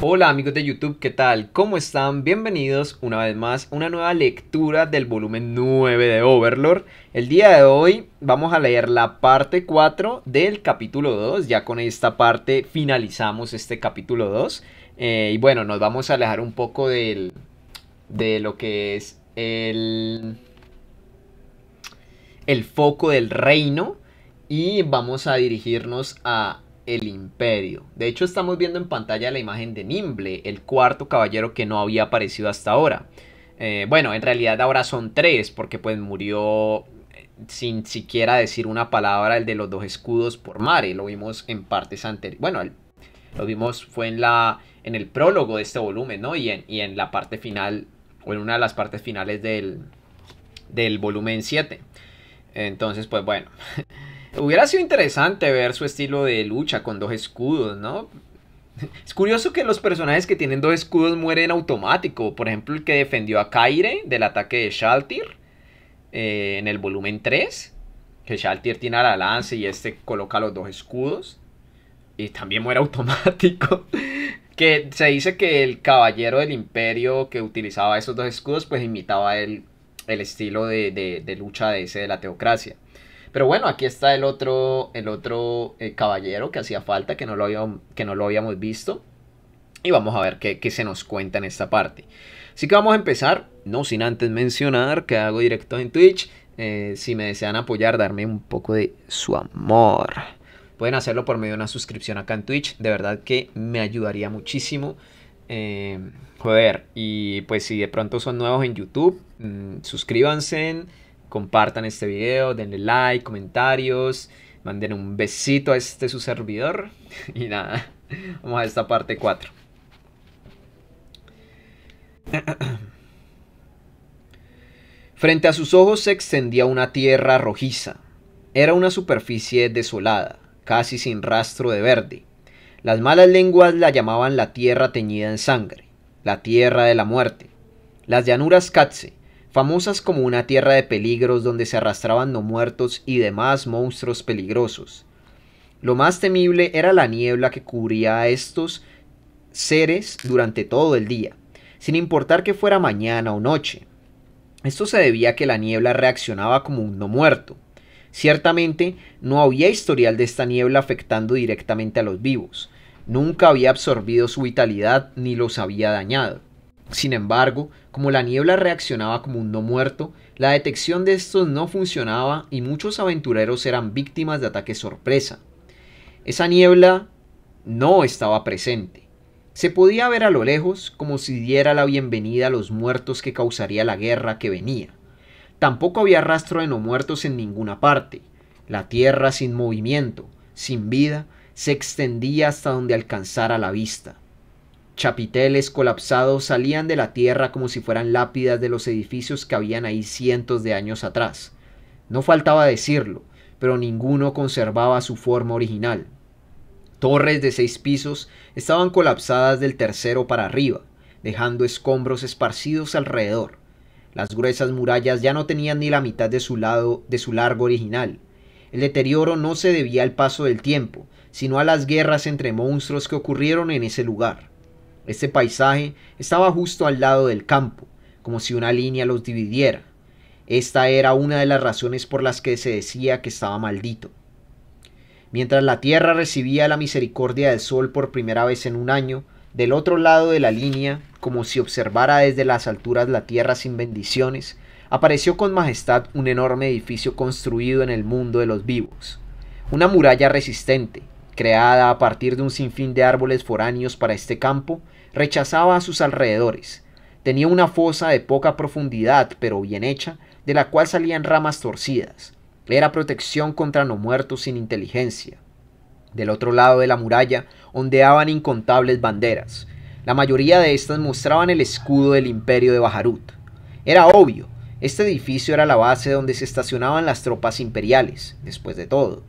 Hola amigos de YouTube, ¿qué tal? ¿Cómo están? Bienvenidos una vez más a una nueva lectura del volumen 9 de Overlord. El día de hoy vamos a leer la parte 4 del capítulo 2. Ya con esta parte finalizamos este capítulo 2. Y bueno, nos vamos a alejar un poco de lo que es el foco del reino y vamos a dirigirnos a el imperio. De hecho, estamos viendo en pantalla la imagen de Nimble, el cuarto caballero que no había aparecido hasta ahora. Bueno, en realidad ahora son tres, porque pues murió sin siquiera decir una palabra el de los dos escudos por Mare. Lo vimos en partes anteriores. Bueno, lo vimos fue en el prólogo de este volumen, ¿no? Y en la parte final, o en una de las partes finales del volumen 7. Entonces, pues bueno. Hubiera sido interesante ver su estilo de lucha con dos escudos, ¿no? Es curioso que los personajes que tienen dos escudos mueren automático. Por ejemplo, el que defendió a Kaire del ataque de Shaltir en el volumen 3. Que Shaltir tiene la lanza y este coloca los dos escudos. Y también muere automático. Que se dice que el caballero del imperio que utilizaba esos dos escudos pues imitaba el estilo de lucha de ese de la teocracia. Pero bueno, aquí está el otro caballero que hacía falta, que no lo habíamos visto. Y vamos a ver qué se nos cuenta en esta parte. Así que vamos a empezar, no sin antes mencionar que hago directos en Twitch. Si me desean apoyar, darme un poco de su amor. Pueden hacerlo por medio de una suscripción acá en Twitch. De verdad que me ayudaría muchísimo. Joder, y pues si de pronto son nuevos en YouTube, suscríbanse. Compartan este video, denle like, comentarios, manden un besito a su servidor. Y nada, vamos a esta parte 4. Frente a sus ojos se extendía una tierra rojiza. Era una superficie desolada, casi sin rastro de verde. Las malas lenguas la llamaban la tierra teñida en sangre, la tierra de la muerte. Las llanuras Katze, famosas como una tierra de peligros donde se arrastraban no muertos y demás monstruos peligrosos. Lo más temible era la niebla que cubría a estos seres durante todo el día, sin importar que fuera mañana o noche. Esto se debía a que la niebla reaccionaba como un no muerto. Ciertamente, no había historial de esta niebla afectando directamente a los vivos. Nunca había absorbido su vitalidad ni los había dañado. Sin embargo, como la niebla reaccionaba como un no muerto, la detección de estos no funcionaba y muchos aventureros eran víctimas de ataques sorpresa. Esa niebla no estaba presente. Se podía ver a lo lejos como si diera la bienvenida a los muertos que causaría la guerra que venía. Tampoco había rastro de no muertos en ninguna parte. La tierra sin movimiento, sin vida, se extendía hasta donde alcanzara la vista. Chapiteles colapsados salían de la tierra como si fueran lápidas de los edificios que habían ahí cientos de años atrás. No faltaba decirlo, pero ninguno conservaba su forma original. Torres de 6 pisos estaban colapsadas del tercero para arriba, dejando escombros esparcidos alrededor. Las gruesas murallas ya no tenían ni la mitad de su largo original. El deterioro no se debía al paso del tiempo, sino a las guerras entre monstruos que ocurrieron en ese lugar. Este paisaje estaba justo al lado del campo, como si una línea los dividiera. Esta era una de las razones por las que se decía que estaba maldito. Mientras la tierra recibía la misericordia del sol por primera vez en un año, del otro lado de la línea, como si observara desde las alturas la tierra sin bendiciones, apareció con majestad un enorme edificio construido en el mundo de los vivos. Una muralla resistente, creada a partir de un sinfín de árboles foráneos para este campo, rechazaba a sus alrededores. Tenía una fosa de poca profundidad, pero bien hecha, de la cual salían ramas torcidas. Era protección contra no muertos sin inteligencia. Del otro lado de la muralla ondeaban incontables banderas. La mayoría de estas mostraban el escudo del imperio de Baharut. Era obvio, este edificio era la base donde se estacionaban las tropas imperiales, después de todo.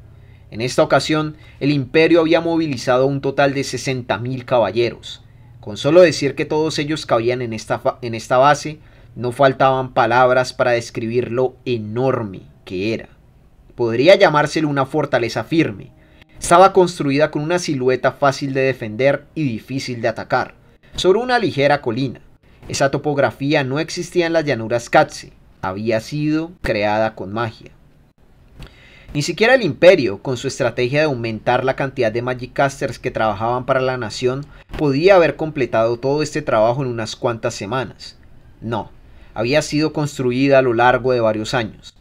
En esta ocasión, el imperio había movilizado un total de 60.000 caballeros. Con solo decir que todos ellos cabían en esta base, no faltaban palabras para describir lo enorme que era. Podría llamárselo una fortaleza firme. Estaba construida con una silueta fácil de defender y difícil de atacar, sobre una ligera colina. Esa topografía no existía en las llanuras Katze, había sido creada con magia. Ni siquiera el Imperio, con su estrategia de aumentar la cantidad de Magicasters que trabajaban para la nación, podía haber completado todo este trabajo en unas cuantas semanas. No, había sido construida a lo largo de varios años.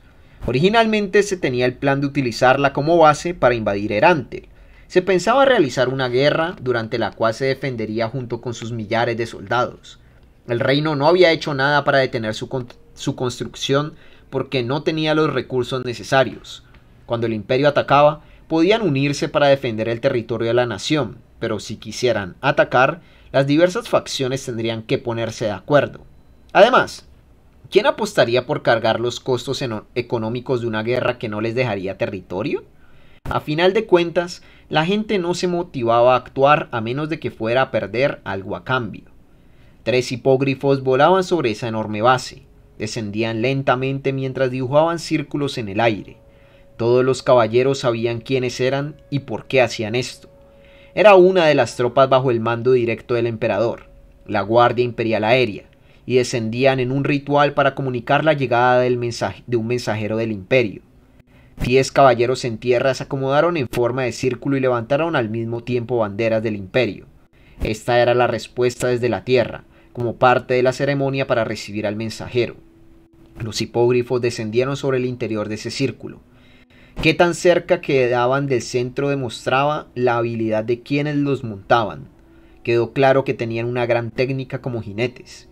Originalmente se tenía el plan de utilizarla como base para invadir Erantel. Se pensaba realizar una guerra durante la cual se defendería junto con sus millares de soldados. El reino no había hecho nada para detener su construcción porque no tenía los recursos necesarios. Cuando el Imperio atacaba, podían unirse para defender el territorio de la nación, pero si quisieran atacar, las diversas facciones tendrían que ponerse de acuerdo. Además, ¿quién apostaría por cargar los costos económicos de una guerra que no les dejaría territorio? A final de cuentas, la gente no se motivaba a actuar a menos de que fuera a perder algo a cambio. 3 hipógrifos volaban sobre esa enorme base, descendían lentamente mientras dibujaban círculos en el aire. Todos los caballeros sabían quiénes eran y por qué hacían esto. Era una de las tropas bajo el mando directo del emperador, la Guardia Imperial Aérea, y descendían en un ritual para comunicar la llegada de un mensajero del Imperio. 10 caballeros en tierra se acomodaron en forma de círculo y levantaron al mismo tiempo banderas del Imperio. Esta era la respuesta desde la tierra, como parte de la ceremonia para recibir al mensajero. Los hipógrifos descendieron sobre el interior de ese círculo. Qué tan cerca quedaban del centro demostraba la habilidad de quienes los montaban. Quedó claro que tenían una gran técnica como jinetes.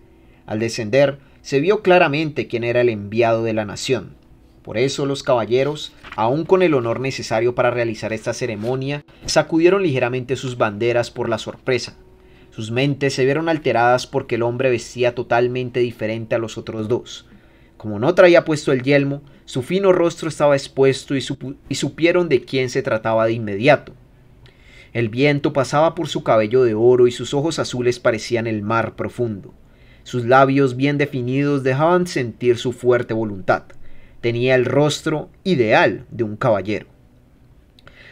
Al descender, se vio claramente quién era el enviado de la nación. Por eso los caballeros, aun con el honor necesario para realizar esta ceremonia, sacudieron ligeramente sus banderas por la sorpresa. Sus mentes se vieron alteradas porque el hombre vestía totalmente diferente a los otros dos. Como no traía puesto el yelmo, su fino rostro estaba expuesto y supieron de quién se trataba de inmediato. El viento pasaba por su cabello de oro y sus ojos azules parecían el mar profundo. Sus labios bien definidos dejaban sentir su fuerte voluntad. Tenía el rostro ideal de un caballero.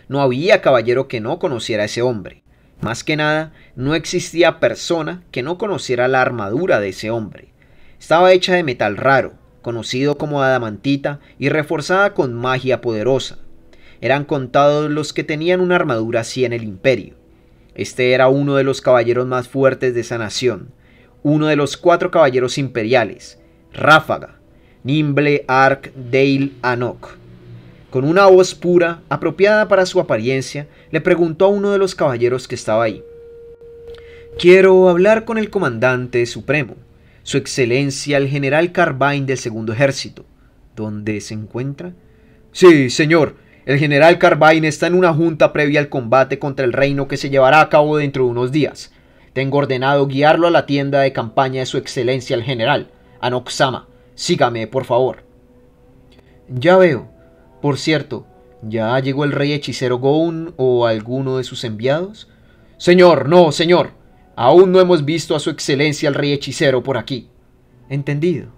No había caballero que no conociera a ese hombre. Más que nada, no existía persona que no conociera la armadura de ese hombre. Estaba hecha de metal raro, conocido como adamantita y reforzada con magia poderosa. Eran contados los que tenían una armadura así en el Imperio. Este era uno de los caballeros más fuertes de esa nación, uno de los 4 caballeros imperiales, Ráfaga, Nimble Arc Dale Anok. Con una voz pura, apropiada para su apariencia, le preguntó a uno de los caballeros que estaba ahí: «Quiero hablar con el comandante supremo, su excelencia el general Carbine del segundo ejército. ¿Dónde se encuentra?» «Sí, señor. El general Carbine está en una junta previa al combate contra el reino que se llevará a cabo dentro de unos días. Tengo ordenado guiarlo a la tienda de campaña de su excelencia el general, Anok-sama. Sígame, por favor». «Ya veo. Por cierto, ¿ya llegó el rey hechicero Goun o alguno de sus enviados?» «Señor, no, señor. Aún no hemos visto a su excelencia el rey hechicero por aquí». «Entendido».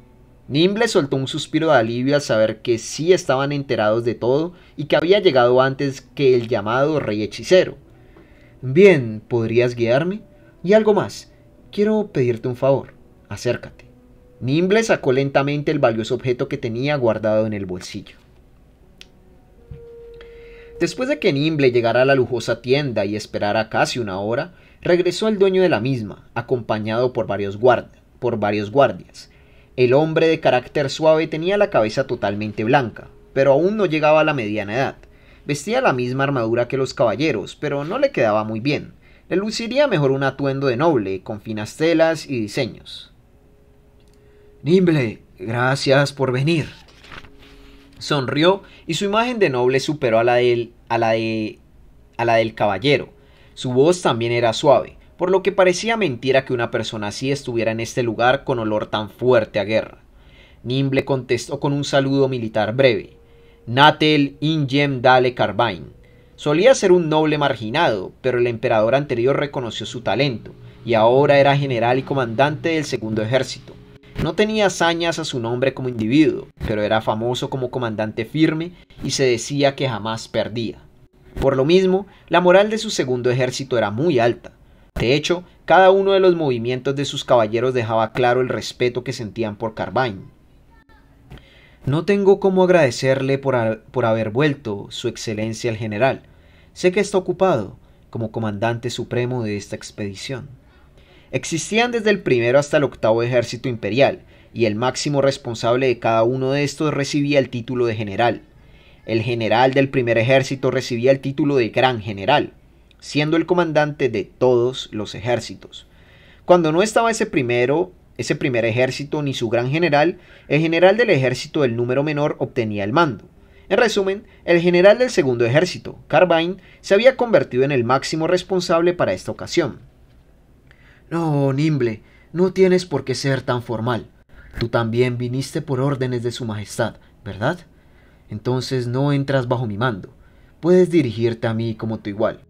Nimble soltó un suspiro de alivio al saber que sí estaban enterados de todo y que había llegado antes que el llamado rey hechicero. «Bien, ¿podrías guiarme? Y algo más. Quiero pedirte un favor. Acércate». Nimble sacó lentamente el valioso objeto que tenía guardado en el bolsillo. Después de que Nimble llegara a la lujosa tienda y esperara casi una hora, regresó el dueño de la misma, acompañado por varios guardias. El hombre de carácter suave tenía la cabeza totalmente blanca, pero aún no llegaba a la mediana edad. Vestía la misma armadura que los caballeros, pero no le quedaba muy bien. Le luciría mejor un atuendo de noble, con finas telas y diseños. «Nimble, gracias por venir». Sonrió y su imagen de noble superó a la del caballero. Su voz también era suave, por lo que parecía mentira que una persona así estuviera en este lugar con olor tan fuerte a guerra. Nimble contestó con un saludo militar breve: «Natel Ingem Dale Carbine». Solía ser un noble marginado, pero el emperador anterior reconoció su talento, y ahora era general y comandante del segundo ejército. No tenía hazañas a su nombre como individuo, pero era famoso como comandante firme y se decía que jamás perdía. Por lo mismo, la moral de su segundo ejército era muy alta. De hecho, Cada uno de los movimientos de sus caballeros dejaba claro el respeto que sentían por Carvain. No tengo cómo agradecerle por haber vuelto, Su Excelencia el General. Sé que está ocupado, como comandante supremo de esta expedición. Existían desde el primero hasta el octavo ejército imperial, y el máximo responsable de cada uno de estos recibía el título de general. El general del primer ejército recibía el título de gran general, siendo el comandante de todos los ejércitos. Cuando no estaba ese primer ejército ni su gran general, el general del ejército del número menor obtenía el mando. En resumen, el general del segundo ejército, Carvain, se había convertido en el máximo responsable para esta ocasión. No, Nimble, no tienes por qué ser tan formal. Tú también viniste por órdenes de su majestad, ¿verdad? Entonces no entras bajo mi mando. Puedes dirigirte a mí como tu igual.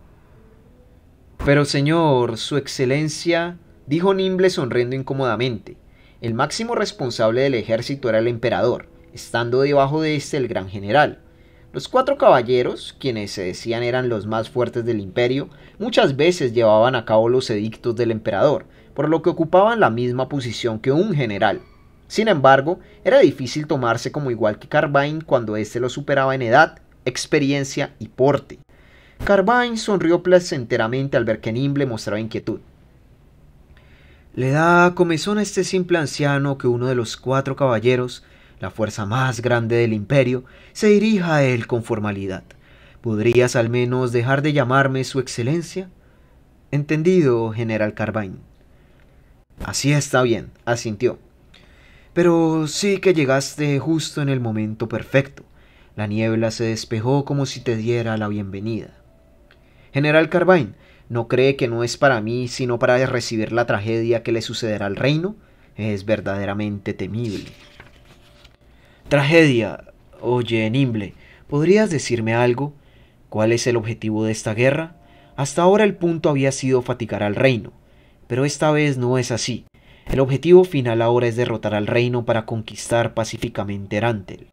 Pero señor, su excelencia, dijo Nimble sonriendo incómodamente. El máximo responsable del ejército era el emperador, estando debajo de éste el gran general. Los 4 caballeros, quienes se decían eran los más fuertes del imperio, muchas veces llevaban a cabo los edictos del emperador, por lo que ocupaban la misma posición que un general. Sin embargo, era difícil tomarse como igual que Carvain cuando éste lo superaba en edad, experiencia y porte. Carvain sonrió placenteramente al ver que Nimble mostraba inquietud. Le da comezón a este simple anciano que uno de los 4 caballeros, la fuerza más grande del imperio, se dirija a él con formalidad. ¿Podrías al menos dejar de llamarme su excelencia? Entendido, general Carvain. Así está bien, asintió. Pero sí que llegaste justo en el momento perfecto. La niebla se despejó como si te diera la bienvenida. General Carvain, ¿no cree que no es para mí sino para recibir la tragedia que le sucederá al reino? Es verdaderamente temible. Tragedia. Oye, Nimble, ¿podrías decirme algo? ¿Cuál es el objetivo de esta guerra? Hasta ahora el punto había sido fatigar al reino, pero esta vez no es así. El objetivo final ahora es derrotar al reino para conquistar pacíficamente Erantel.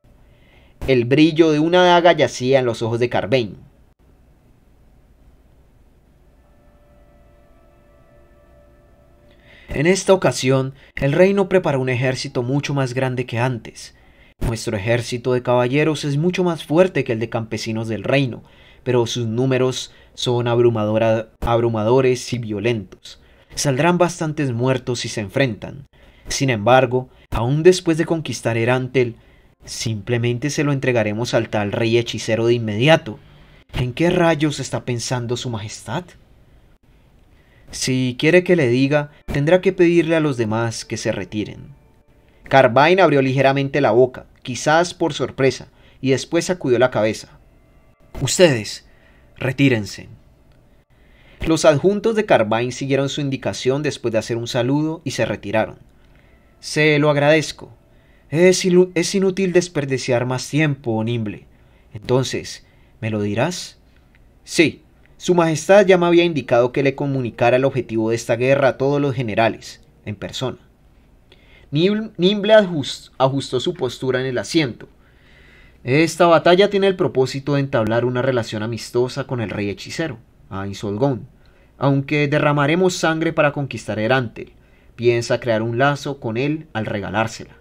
El brillo de una daga yacía en los ojos de Carvain. En esta ocasión, el reino preparó un ejército mucho más grande que antes. Nuestro ejército de caballeros es mucho más fuerte que el de campesinos del reino, pero sus números son abrumadores y violentos. Saldrán bastantes muertos si se enfrentan. Sin embargo, aún después de conquistar Erantel, simplemente se lo entregaremos al tal rey hechicero de inmediato. ¿En qué rayos está pensando su majestad? Si quiere que le diga, tendrá que pedirle a los demás que se retiren. Carvain abrió ligeramente la boca, quizás por sorpresa, y después sacudió la cabeza. Ustedes, retírense. Los adjuntos de Carvain siguieron su indicación después de hacer un saludo y se retiraron. Se lo agradezco. Es inútil desperdiciar más tiempo, Nimble. Entonces, ¿me lo dirás? Sí. Su majestad ya me había indicado que le comunicara el objetivo de esta guerra a todos los generales, en persona. Nimble ajustó su postura en el asiento. Esta batalla tiene el propósito de entablar una relación amistosa con el rey hechicero, Ainsworth, aunque derramaremos sangre para conquistar Erantel. Piensa crear un lazo con él al regalársela.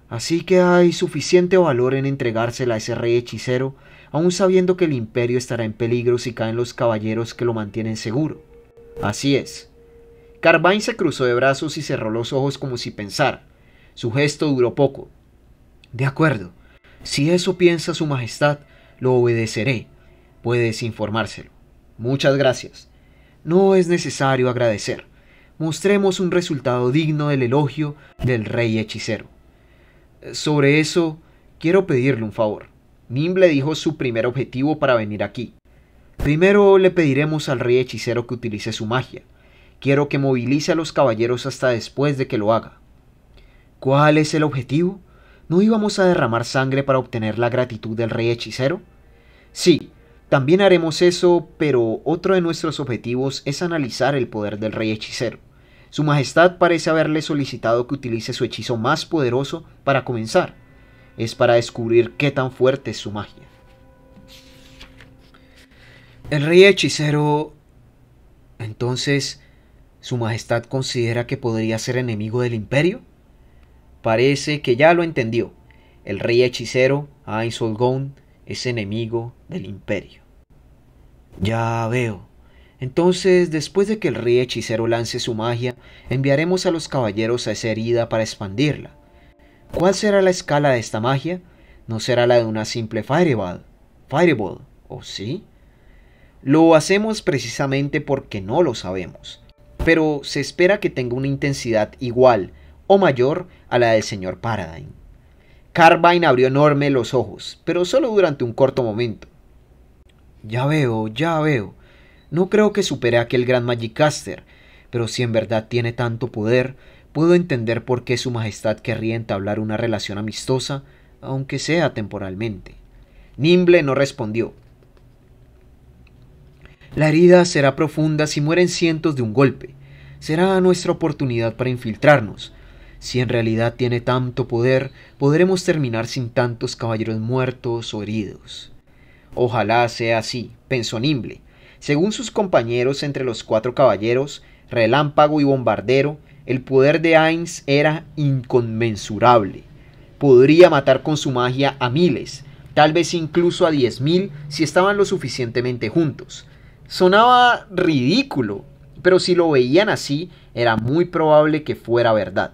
Así que hay suficiente valor en entregársela a ese rey hechicero, aun sabiendo que el imperio estará en peligro si caen los caballeros que lo mantienen seguro. Así es. Carvain se cruzó de brazos y cerró los ojos como si pensara. Su gesto duró poco. De acuerdo. Si eso piensa su majestad, lo obedeceré. Puedes informárselo. Muchas gracias. No es necesario agradecer. Mostremos un resultado digno del elogio del rey hechicero. Sobre eso, quiero pedirle un favor. Nimble dijo su primer objetivo para venir aquí. Primero le pediremos al rey hechicero que utilice su magia. Quiero que movilice a los caballeros hasta después de que lo haga. ¿Cuál es el objetivo? ¿No íbamos a derramar sangre para obtener la gratitud del rey hechicero? Sí, también haremos eso, pero otro de nuestros objetivos es analizar el poder del rey hechicero. Su majestad parece haberle solicitado que utilice su hechizo más poderoso para comenzar. Es para descubrir qué tan fuerte es su magia. El rey hechicero... Entonces, ¿Su Majestad considera que podría ser enemigo del Imperio? Parece que ya lo entendió. El rey hechicero, Ainz Olgón, es enemigo del Imperio. Ya veo. Entonces, después de que el rey hechicero lance su magia, enviaremos a los caballeros a esa herida para expandirla. ¿Cuál será la escala de esta magia? ¿No será la de una simple Fireball? ¿O sí? Lo hacemos precisamente porque no lo sabemos, pero se espera que tenga una intensidad igual o mayor a la del señor Paradigm. Carbine abrió enorme los ojos, pero solo durante un corto momento. Ya veo. No creo que supere a aquel gran Magicaster, pero si en verdad tiene tanto poder, puedo entender por qué su majestad querría entablar una relación amistosa, aunque sea temporalmente. Nimble no respondió. La herida será profunda si mueren cientos de un golpe. Será nuestra oportunidad para infiltrarnos. Si en realidad tiene tanto poder, podremos terminar sin tantos caballeros muertos o heridos. Ojalá sea así, pensó Nimble. Según sus compañeros entre los 4 caballeros, Relámpago y Bombardero, el poder de Ainz era inconmensurable. Podría matar con su magia a miles, tal vez incluso a 10.000 si estaban lo suficientemente juntos. Sonaba ridículo, pero si lo veían así, era muy probable que fuera verdad.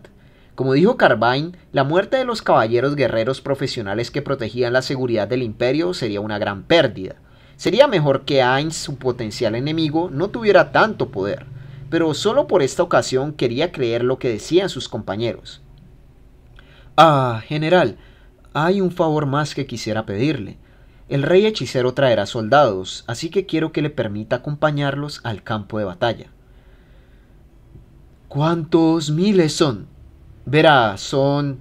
Como dijo Carbine, la muerte de los caballeros guerreros profesionales que protegían la seguridad del Imperio sería una gran pérdida. Sería mejor que Ainz, su potencial enemigo, no tuviera tanto poder, pero solo por esta ocasión quería creer lo que decían sus compañeros. General, hay un favor más que quisiera pedirle. El rey hechicero traerá soldados, así que quiero que le permita acompañarlos al campo de batalla. ¿Cuántos miles son? Verá, son...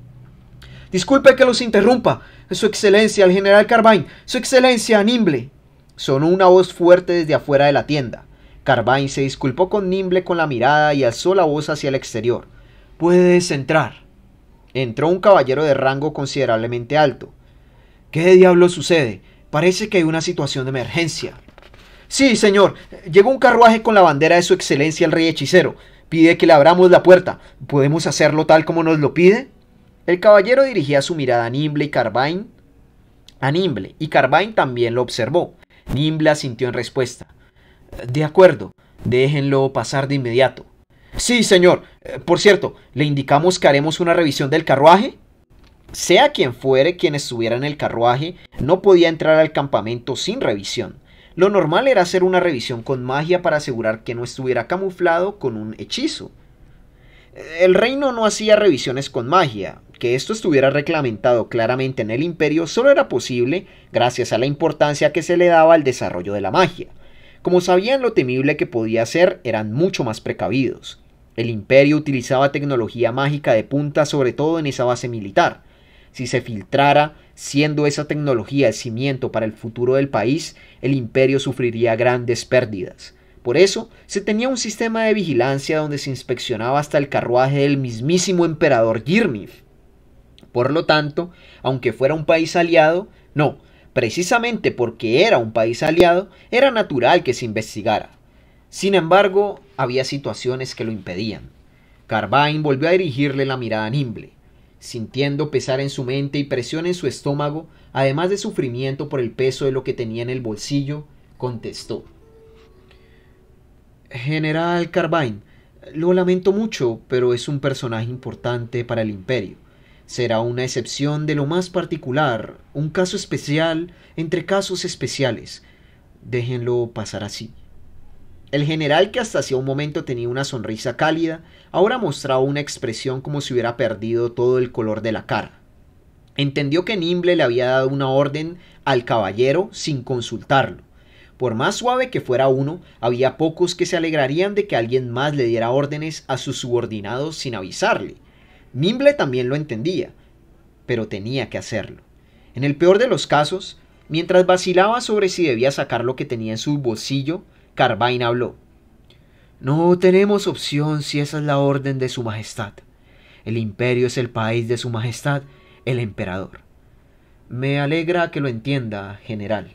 Disculpe que los interrumpa. Su excelencia, el general Carbine. Su excelencia, Nimble. Sonó una voz fuerte desde afuera de la tienda. Carbine se disculpó con Nimble con la mirada y alzó la voz hacia el exterior. Puedes entrar. Entró un caballero de rango considerablemente alto. ¿Qué diablos sucede? Parece que hay una situación de emergencia. Sí, señor. Llegó un carruaje con la bandera de su excelencia el rey hechicero. Pide que le abramos la puerta. ¿Podemos hacerlo tal como nos lo pide? El caballero dirigía su mirada a Nimble y Carbine. Y Carbine también lo observó. Nimble asintió en respuesta. De acuerdo, déjenlo pasar de inmediato. Sí, señor. Por cierto, ¿le indicamos que haremos una revisión del carruaje? Sea quien fuere quien estuviera en el carruaje, no podía entrar al campamento sin revisión. Lo normal era hacer una revisión con magia para asegurar que no estuviera camuflado con un hechizo. El reino no hacía revisiones con magia. Que esto estuviera reglamentado claramente en el Imperio solo era posible gracias a la importancia que se le daba al desarrollo de la magia. Como sabían lo temible que podía ser, eran mucho más precavidos. El Imperio utilizaba tecnología mágica de punta sobre todo en esa base militar. Si se filtrara, siendo esa tecnología el cimiento para el futuro del país, el Imperio sufriría grandes pérdidas. Por eso, se tenía un sistema de vigilancia donde se inspeccionaba hasta el carruaje del mismísimo emperador Girmith. Por lo tanto, aunque fuera un país aliado, no, precisamente porque era un país aliado, era natural que se investigara. Sin embargo, había situaciones que lo impedían. Carbine volvió a dirigirle la mirada a Nimble. Sintiendo pesar en su mente y presión en su estómago, además de sufrimiento por el peso de lo que tenía en el bolsillo, contestó. General Carbine, lo lamento mucho, pero es un personaje importante para el Imperio. Será una excepción de lo más particular, un caso especial entre casos especiales. Déjenlo pasar así. El general, que hasta hacía un momento tenía una sonrisa cálida, ahora mostraba una expresión como si hubiera perdido todo el color de la cara. Entendió que Nimble le había dado una orden al caballero sin consultarlo. Por más suave que fuera uno, había pocos que se alegrarían de que alguien más le diera órdenes a sus subordinados sin avisarle. Nimble también lo entendía, pero tenía que hacerlo. En el peor de los casos, mientras vacilaba sobre si debía sacar lo que tenía en su bolsillo, Carbine habló. No tenemos opción si esa es la orden de su majestad. El imperio es el país de su majestad, el emperador. Me alegra que lo entienda, general.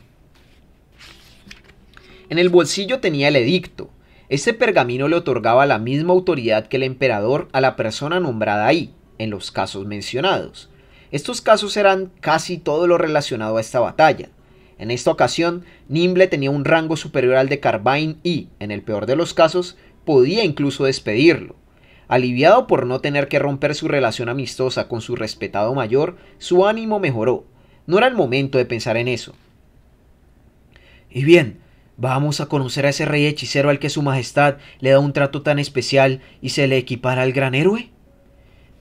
En el bolsillo tenía el edicto. Este pergamino le otorgaba la misma autoridad que el emperador a la persona nombrada ahí, en los casos mencionados. Estos casos eran casi todo lo relacionado a esta batalla. En esta ocasión, Nimble tenía un rango superior al de Carvain y, en el peor de los casos, podía incluso despedirlo. Aliviado por no tener que romper su relación amistosa con su respetado mayor, su ánimo mejoró. No era el momento de pensar en eso. Y bien, ¿vamos a conocer a ese rey hechicero al que su majestad le da un trato tan especial y se le equipara al gran héroe?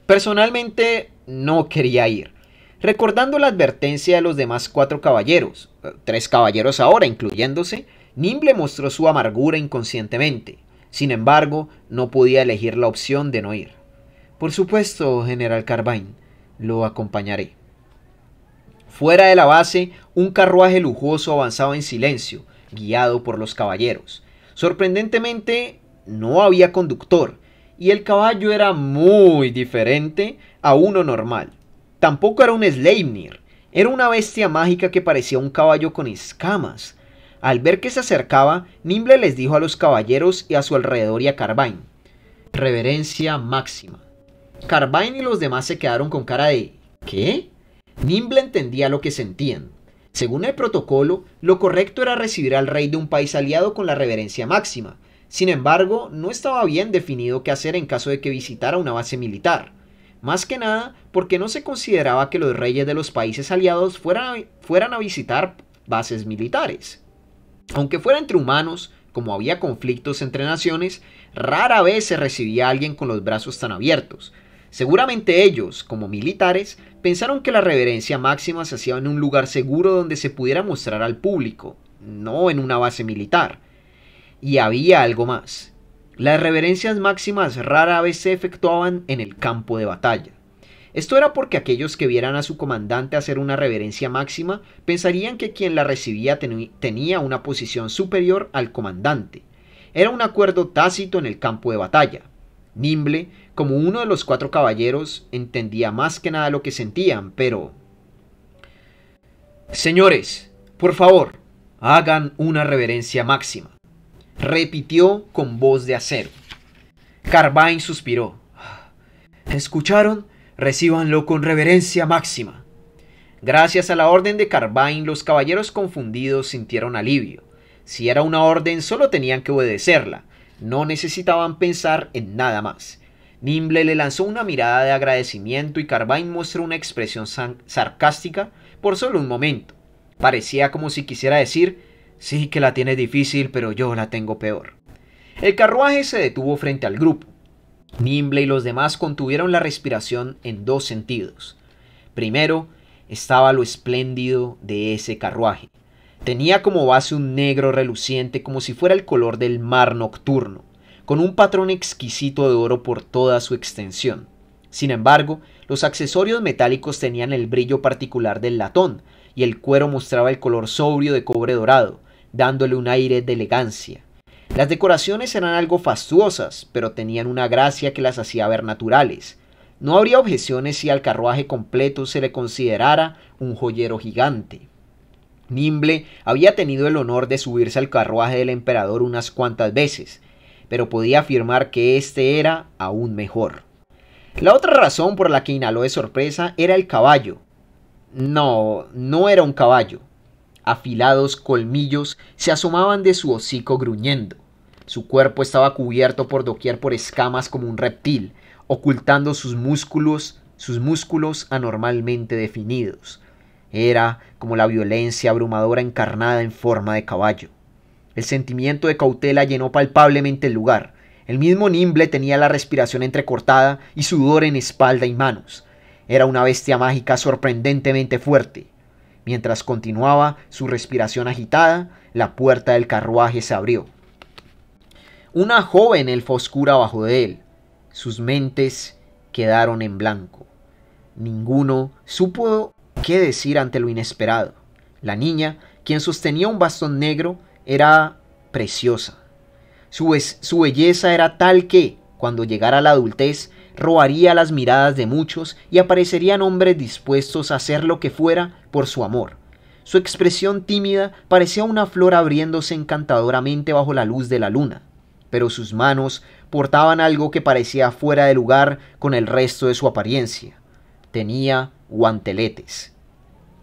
Personalmente, no quería ir. Recordando la advertencia de los demás 4 caballeros, 3 caballeros ahora incluyéndose, Nimble mostró su amargura inconscientemente. Sin embargo, no podía elegir la opción de no ir. Por supuesto, General Carvain, lo acompañaré. Fuera de la base, un carruaje lujoso avanzaba en silencio, guiado por los caballeros. Sorprendentemente, no había conductor, y el caballo era muy diferente a uno normal. Tampoco era un Sleipnir, era una bestia mágica que parecía un caballo con escamas. Al ver que se acercaba, Nimble les dijo a los caballeros y a su alrededor y a Carvain: reverencia máxima. Carvain y los demás se quedaron con cara de ¿qué? Nimble entendía lo que sentían. Según el protocolo, lo correcto era recibir al rey de un país aliado con la reverencia máxima. Sin embargo, no estaba bien definido qué hacer en caso de que visitara una base militar. Más que nada porque no se consideraba que los reyes de los países aliados fueran a visitar bases militares. Aunque fuera entre humanos, como había conflictos entre naciones, rara vez se recibía a alguien con los brazos tan abiertos. Seguramente ellos, como militares, pensaron que la reverencia máxima se hacía en un lugar seguro donde se pudiera mostrar al público, no en una base militar. Y había algo más. Las reverencias máximas rara vez se efectuaban en el campo de batalla. Esto era porque aquellos que vieran a su comandante hacer una reverencia máxima pensarían que quien la recibía tenía una posición superior al comandante. Era un acuerdo tácito en el campo de batalla. Nimble, como uno de los 4 caballeros, entendía más que nada lo que sentían, pero... Señores, por favor, hagan una reverencia máxima, repitió con voz de acero. Carvain suspiró. ¿Escucharon? Recíbanlo con reverencia máxima. Gracias a la orden de Carvain, los caballeros confundidos sintieron alivio. Si era una orden, solo tenían que obedecerla. No necesitaban pensar en nada más. Nimble le lanzó una mirada de agradecimiento y Carvain mostró una expresión sarcástica por solo un momento. Parecía como si quisiera decir: sí que la tienes difícil, pero yo la tengo peor. El carruaje se detuvo frente al grupo. Nimble y los demás contuvieron la respiración en 2 sentidos. Primero, estaba lo espléndido de ese carruaje. Tenía como base un negro reluciente como si fuera el color del mar nocturno, con un patrón exquisito de oro por toda su extensión. Sin embargo, los accesorios metálicos tenían el brillo particular del latón, y el cuero mostraba el color sobrio de cobre dorado, dándole un aire de elegancia. Las decoraciones eran algo fastuosas, pero tenían una gracia que las hacía ver naturales. No habría objeciones si al carruaje completo se le considerara un joyero gigante. Nimble había tenido el honor de subirse al carruaje del emperador unas cuantas veces, pero podía afirmar que este era aún mejor. La otra razón por la que inhaló de sorpresa era el caballo. No era un caballo. Afilados colmillos se asomaban de su hocico gruñendo. Su cuerpo estaba cubierto por doquier por escamas como un reptil, ocultando sus músculos anormalmente definidos. Era como la violencia abrumadora encarnada en forma de caballo. El sentimiento de cautela llenó palpablemente el lugar. El mismo Nimble tenía la respiración entrecortada y sudor en espalda y manos. Era una bestia mágica sorprendentemente fuerte. Mientras continuaba su respiración agitada, la puerta del carruaje se abrió. Una joven elfa oscura bajó de él. Sus mentes quedaron en blanco. Ninguno supo qué decir ante lo inesperado. La niña, quien sostenía un bastón negro, era preciosa. Su belleza era tal que, cuando llegara a la adultez, robaría las miradas de muchos y aparecerían hombres dispuestos a hacer lo que fuera por su amor. Su expresión tímida parecía una flor abriéndose encantadoramente bajo la luz de la luna. pero sus manos portaban algo que parecía fuera de lugar con el resto de su apariencia. Tenía guanteletes.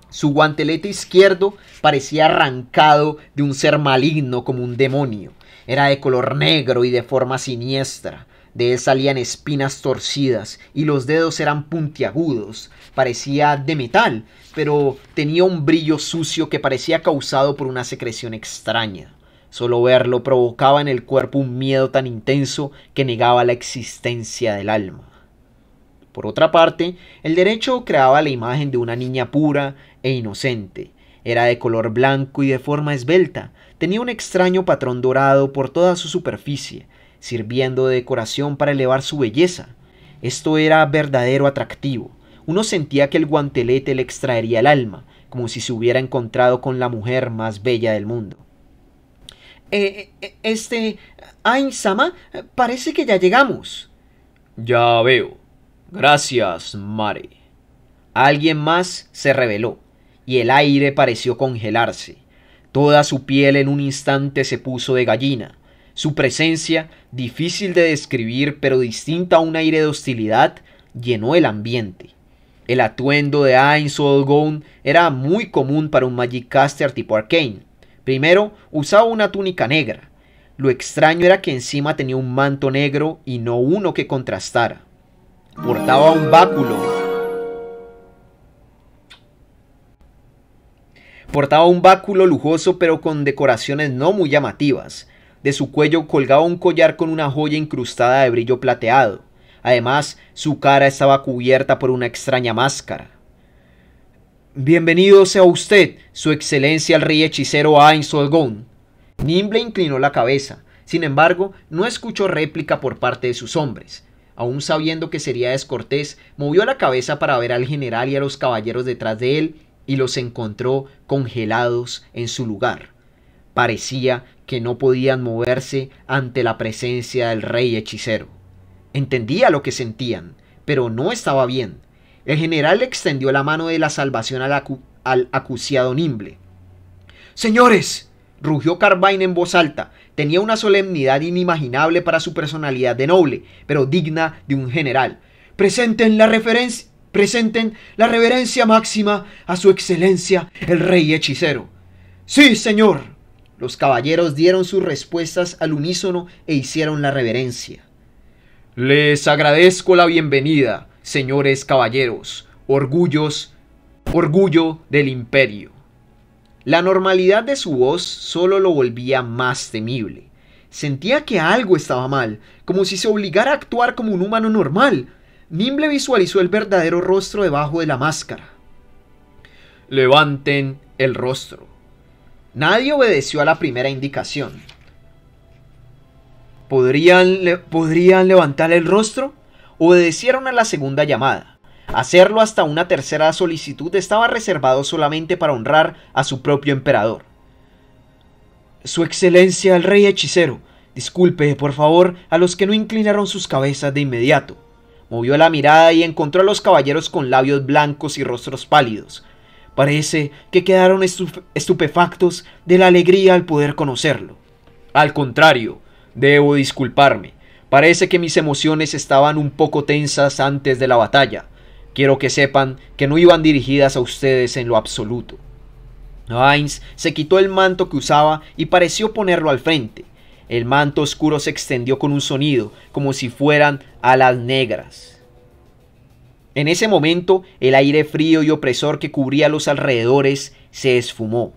Su guantelete izquierdo parecía arrancado de un ser maligno como un demonio. Era de color negro y de forma siniestra. De él salían espinas torcidas y los dedos eran puntiagudos. Parecía de metal, pero tenía un brillo sucio que parecía causado por una secreción extraña. Solo verlo provocaba en el cuerpo un miedo tan intenso que negaba la existencia del alma. Por otra parte, el derecho creaba la imagen de una niña pura e inocente. Era de color blanco y de forma esbelta. Tenía un extraño patrón dorado por toda su superficie, sirviendo de decoración para elevar su belleza. Esto era verdadero atractivo. Uno sentía que el guantelete le extraería el alma, como si se hubiera encontrado con la mujer más bella del mundo. Ain-sama, parece que ya llegamos. Ya veo. Gracias, Mare. Alguien más se reveló, y el aire pareció congelarse. Toda su piel en un instante se puso de gallina. Su presencia, difícil de describir pero distinta a un aire de hostilidad, llenó el ambiente. El atuendo de Ain Sol-Goon era muy común para un Magic-Caster tipo Arcane. Primero, usaba una túnica negra. Lo extraño era que encima tenía un manto negro y no uno que contrastara. Portaba un báculo. Portaba un báculo lujoso pero con decoraciones no muy llamativas. De su cuello colgaba un collar con una joya incrustada de brillo plateado. Además, su cara estaba cubierta por una extraña máscara. Bienvenido sea usted, su excelencia el rey hechicero Ain Sol-Goon. Nimble inclinó la cabeza. Sin embargo, no escuchó réplica por parte de sus hombres. Aún sabiendo que sería descortés, movió la cabeza para ver al general y a los caballeros detrás de él y los encontró congelados en su lugar. Parecía que no podían moverse ante la presencia del rey hechicero. Entendía lo que sentían, pero no estaba bien. El general le extendió la mano de la salvación al acuciado Nimble. ¡Señores!, rugió Carbine en voz alta. Tenía una solemnidad inimaginable para su personalidad de noble, pero digna de un general. Presenten la reverencia máxima a su excelencia el rey hechicero. ¡Sí, señor! Los caballeros dieron sus respuestas al unísono e hicieron la reverencia. Les agradezco la bienvenida, señores caballeros, orgullo del imperio. La normalidad de su voz solo lo volvía más temible. Sentía que algo estaba mal, como si se obligara a actuar como un humano normal. Nimble visualizó el verdadero rostro debajo de la máscara. Levanten el rostro. Nadie obedeció a la primera indicación. ¿Podrían levantar el rostro? Obedecieron a la segunda llamada. Hacerlo hasta una tercera solicitud estaba reservado solamente para honrar a su propio emperador. Su excelencia el rey hechicero, disculpe, por favor, a los que no inclinaron sus cabezas de inmediato. Movió la mirada y encontró a los caballeros con labios blancos y rostros pálidos. Parece que quedaron estupefactos de la alegría al poder conocerlo. Al contrario, debo disculparme. Parece que mis emociones estaban un poco tensas antes de la batalla. Quiero que sepan que no iban dirigidas a ustedes en lo absoluto. Ainz se quitó el manto que usaba y pareció ponerlo al frente. El manto oscuro se extendió con un sonido, como si fueran alas negras. En ese momento, el aire frío y opresor que cubría los alrededores se esfumó.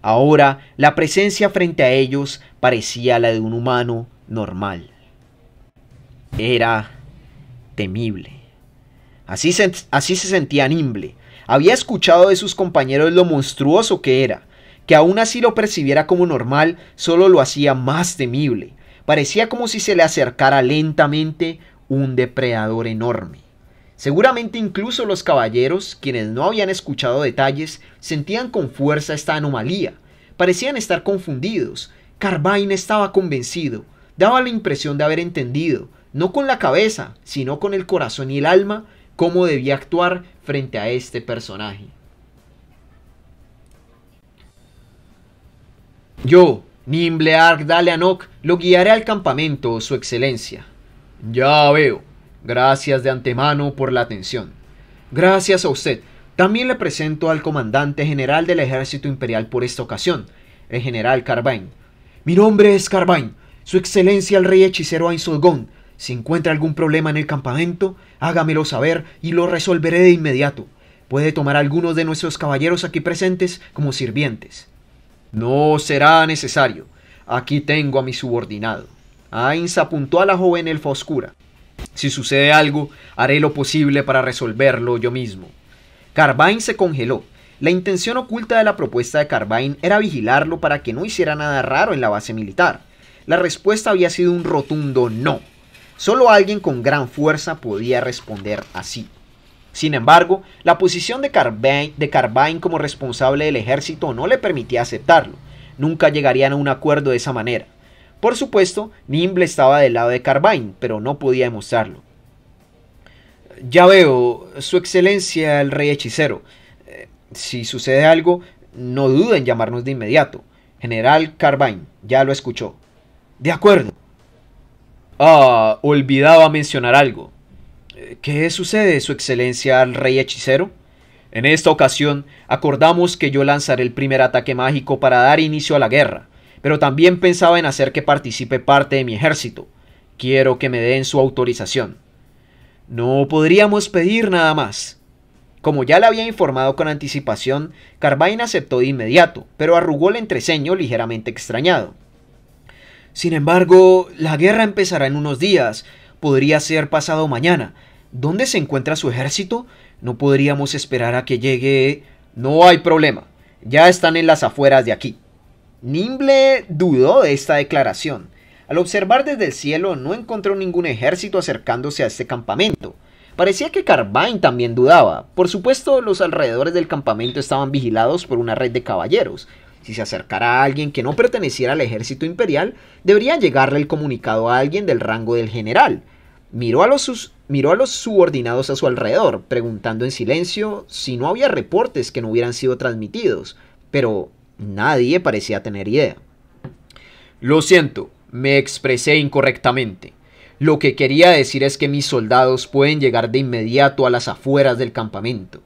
Ahora, la presencia frente a ellos parecía la de un humano normal. Era temible. Así se sentía Nimble. Había escuchado de sus compañeros lo monstruoso que era. Que aún así lo percibiera como normal solo lo hacía más temible. Parecía como si se le acercara lentamente un depredador enorme. Seguramente incluso los caballeros, quienes no habían escuchado detalles, sentían con fuerza esta anomalía. Parecían estar confundidos. Carbine estaba convencido. Daba la impresión de haber entendido, no con la cabeza, sino con el corazón y el alma, cómo debía actuar frente a este personaje. Yo, Nimble Arc Daleanok lo guiaré al campamento, su excelencia. Ya veo. Gracias de antemano por la atención. Gracias a usted. También le presento al comandante general del ejército imperial por esta ocasión, el general Carbine. Mi nombre es Carbine. Su excelencia el rey hechicero Ainsolgón. Si encuentra algún problema en el campamento, hágamelo saber y lo resolveré de inmediato. Puede tomar a algunos de nuestros caballeros aquí presentes como sirvientes. No será necesario. Aquí tengo a mi subordinado. Ainz apuntó a la joven elfa oscura. Si sucede algo, haré lo posible para resolverlo yo mismo. Carbine se congeló. La intención oculta de la propuesta de Carbine era vigilarlo para que no hiciera nada raro en la base militar. La respuesta había sido un rotundo no. Solo alguien con gran fuerza podía responder así. Sin embargo, la posición de Carbine como responsable del ejército no le permitía aceptarlo. Nunca llegarían a un acuerdo de esa manera. Por supuesto, Nimble estaba del lado de Carbine, pero no podía demostrarlo. Ya veo, su excelencia el rey hechicero. Si sucede algo, no duden en llamarnos de inmediato. General Carbine, ya lo escuchó. De acuerdo. Olvidaba mencionar algo. ¿Qué sucede, su excelencia el rey hechicero? En esta ocasión, acordamos que yo lanzaré el primer ataque mágico para dar inicio a la guerra, pero también pensaba en hacer que participe parte de mi ejército. Quiero que me den su autorización. No podríamos pedir nada más. Como ya le había informado con anticipación, Carbine aceptó de inmediato, pero arrugó el entreceño ligeramente extrañado. Sin embargo, la guerra empezará en unos días. Podría ser pasado mañana. ¿Dónde se encuentra su ejército? No podríamos esperar a que llegue... No hay problema. Ya están en las afueras de aquí. Nimble dudó de esta declaración. Al observar desde el cielo no encontró ningún ejército acercándose a este campamento. Parecía que Carbine también dudaba. Por supuesto, los alrededores del campamento estaban vigilados por una red de caballeros. Si se acercara a alguien que no perteneciera al ejército imperial, debería llegarle el comunicado a alguien del rango del general. Miró a los subordinados a su alrededor, preguntando en silencio si no había reportes que no hubieran sido transmitidos, pero nadie parecía tener idea. Lo siento, me expresé incorrectamente. Lo que quería decir es que mis soldados pueden llegar de inmediato a las afueras del campamento.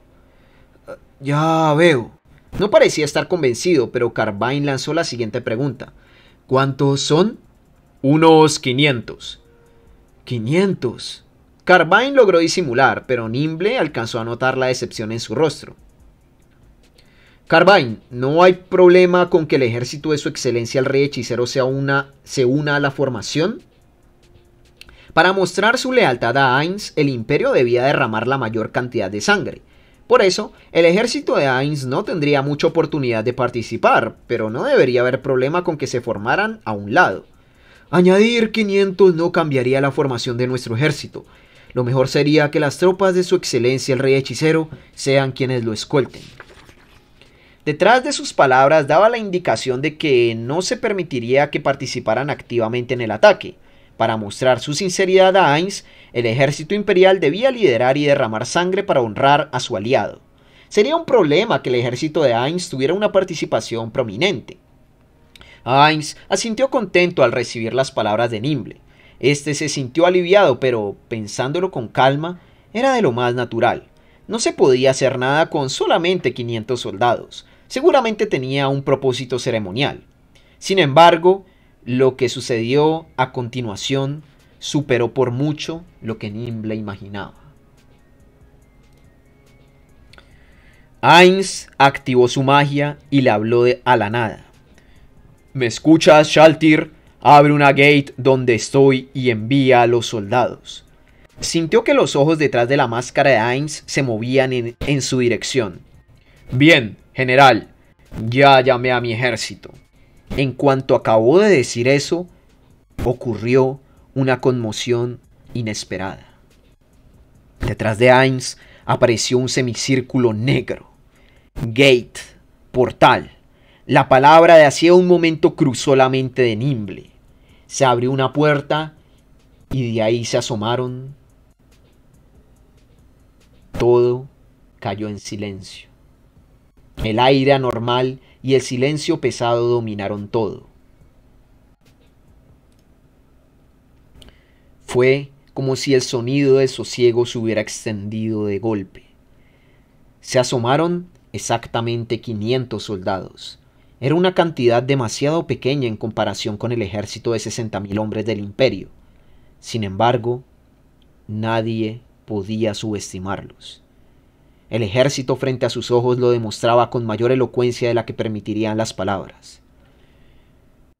Ya veo. No parecía estar convencido, pero Carbine lanzó la siguiente pregunta. ¿Cuántos son? Unos 500. ¿500? Carbine logró disimular, pero Nimble alcanzó a notar la decepción en su rostro. Carbine, ¿no hay problema con que el ejército de su excelencia el rey hechicero se una a la formación? Para mostrar su lealtad a Ainz, el imperio debía derramar la mayor cantidad de sangre. Por eso, el ejército de Ainz no tendría mucha oportunidad de participar, pero no debería haber problema con que se formaran a un lado. Añadir 500 no cambiaría la formación de nuestro ejército. Lo mejor sería que las tropas de su excelencia el rey hechicero sean quienes lo escolten. Detrás de sus palabras daba la indicación de que no se permitiría que participaran activamente en el ataque. Para mostrar su sinceridad a Ainz, el ejército imperial debía liderar y derramar sangre para honrar a su aliado. Sería un problema que el ejército de Ainz tuviera una participación prominente. Ainz asintió contento al recibir las palabras de Nimble. Este se sintió aliviado, pero, pensándolo con calma, era de lo más natural. No se podía hacer nada con solamente 500 soldados. Seguramente tenía un propósito ceremonial. Sin embargo, lo que sucedió a continuación superó por mucho lo que Nimble imaginaba. Ainz activó su magia y le habló a la nada. ¿Me escuchas, Shaltir? Abre una gate donde estoy y envía a los soldados. Sintió que los ojos detrás de la máscara de Ainz se movían en su dirección. Bien, general, ya llamé a mi ejército. En cuanto acabó de decir eso, ocurrió una conmoción inesperada. Detrás de Ainz apareció un semicírculo negro. Gate, portal. La palabra de hacía un momento cruzó la mente de Nimble. Se abrió una puerta y de ahí se asomaron. Todo cayó en silencio. El aire anormal y el silencio pesado dominaron todo. Fue como si el sonido del sosiego se hubiera extendido de golpe. Se asomaron exactamente 500 soldados. Era una cantidad demasiado pequeña en comparación con el ejército de 60.000 hombres del imperio. Sin embargo, nadie podía subestimarlos. El ejército frente a sus ojos lo demostraba con mayor elocuencia de la que permitirían las palabras.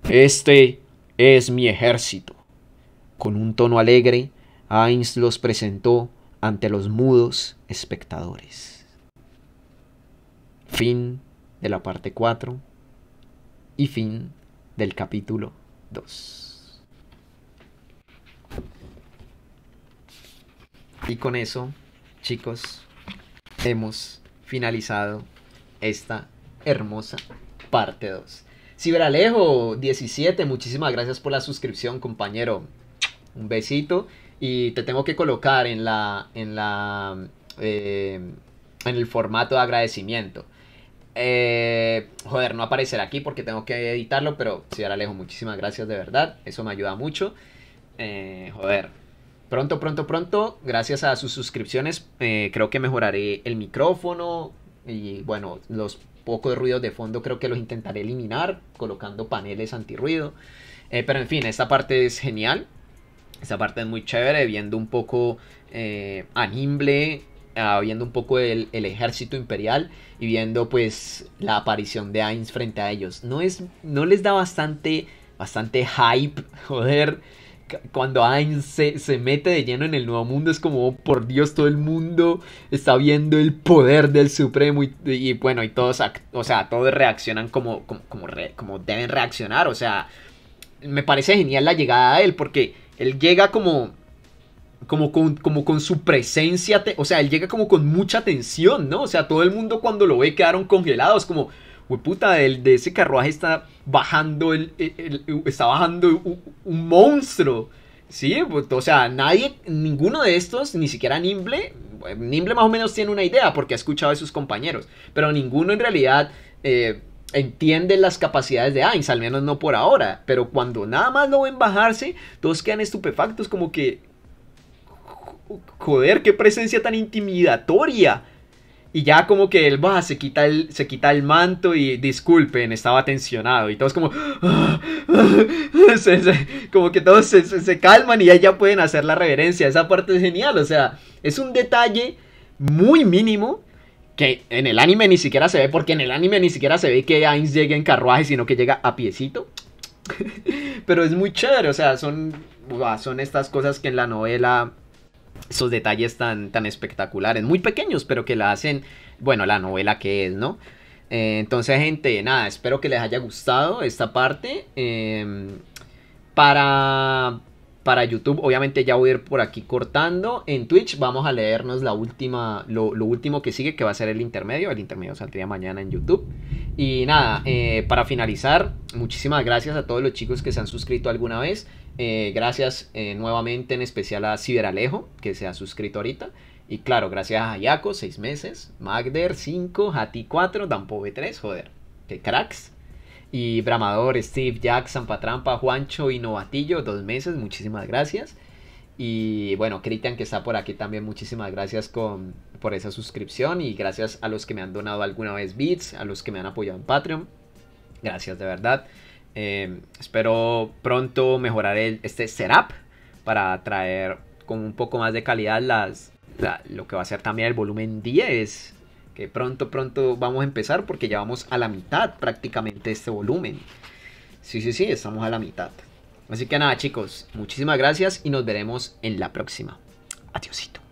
Este es mi ejército. Con un tono alegre, Ainz los presentó ante los mudos espectadores. Fin de la parte 4 y fin del capítulo 2. Y con eso, chicos, hemos finalizado esta hermosa parte 2. Ciberalejo 17, muchísimas gracias por la suscripción, compañero. Un besito. Y te tengo que colocar en el formato de agradecimiento. Joder, no aparecerá aquí porque tengo que editarlo, pero Ciberalejo, muchísimas gracias de verdad. Eso me ayuda mucho. Joder. Pronto, gracias a sus suscripciones, creo que mejoraré el micrófono. Y bueno, los pocos ruidos de fondo creo que los intentaré eliminar colocando paneles antirruido. Pero en fin, esta parte es genial. Esta parte es muy chévere, viendo un poco a Nimble, viendo un poco el ejército imperial y viendo pues la aparición de Ainz frente a ellos. ¿No les da bastante hype? Joder, cuando Ainz se mete de lleno en el nuevo mundo es como, oh, por Dios, todo el mundo está viendo el poder del Supremo y bueno, y todos, o sea, todos reaccionan como deben reaccionar. O sea, me parece genial la llegada de él porque él llega como con su presencia, o sea, él llega como con mucha tensión, ¿no? O sea, todo el mundo cuando lo ve quedaron congelados, como, puta, de ese carruaje está bajando un monstruo, ¿sí? O sea, ninguno de estos, ni siquiera Nimble más o menos tiene una idea porque ha escuchado de sus compañeros, pero ninguno en realidad entienden las capacidades de Ainz, al menos no por ahora. Pero cuando nada más lo ven bajarse, todos quedan estupefactos, como que, joder, qué presencia tan intimidatoria. Y ya como que él baja, se quita el manto y disculpen, estaba tensionado. Y todos como como que todos se calman y ya pueden hacer la reverencia. Esa parte es genial, o sea, es un detalle muy mínimo que en el anime ni siquiera se ve, porque en el anime ni siquiera se ve que Ainz llegue en carruaje, sino que llega a piecito. Pero es muy chévere, o sea, son estas cosas que en la novela, esos detalles tan espectaculares, muy pequeños, pero que la hacen, bueno, la novela que es, ¿no? Entonces, gente, nada, espero que les haya gustado esta parte. Para YouTube, obviamente ya voy a ir por aquí cortando. En Twitch vamos a leernos lo último que sigue, que va a ser el intermedio. El intermedio saldría mañana en YouTube. Y nada, para finalizar, muchísimas gracias a todos los chicos que se han suscrito alguna vez. Gracias nuevamente, en especial a Ciberalejo, que se ha suscrito ahorita. Y claro, gracias a Hayako, 6 meses. Magder, 5. Hati, 4. Dampove, 3. Joder, qué cracks. Y Bramador, Steve, Jack, Zampatrampa, Juancho y Novatillo, 2 meses, muchísimas gracias. Y bueno, Cristian, que está por aquí también, muchísimas gracias por esa suscripción. Y gracias a los que me han donado alguna vez bits, a los que me han apoyado en Patreon. Gracias de verdad. Espero pronto mejorar este setup para traer con un poco más de calidad lo que va a ser también el volumen 10. Que pronto vamos a empezar porque ya vamos a la mitad prácticamente de este volumen. Sí, estamos a la mitad. Así que nada, chicos, muchísimas gracias y nos veremos en la próxima. Adiósito.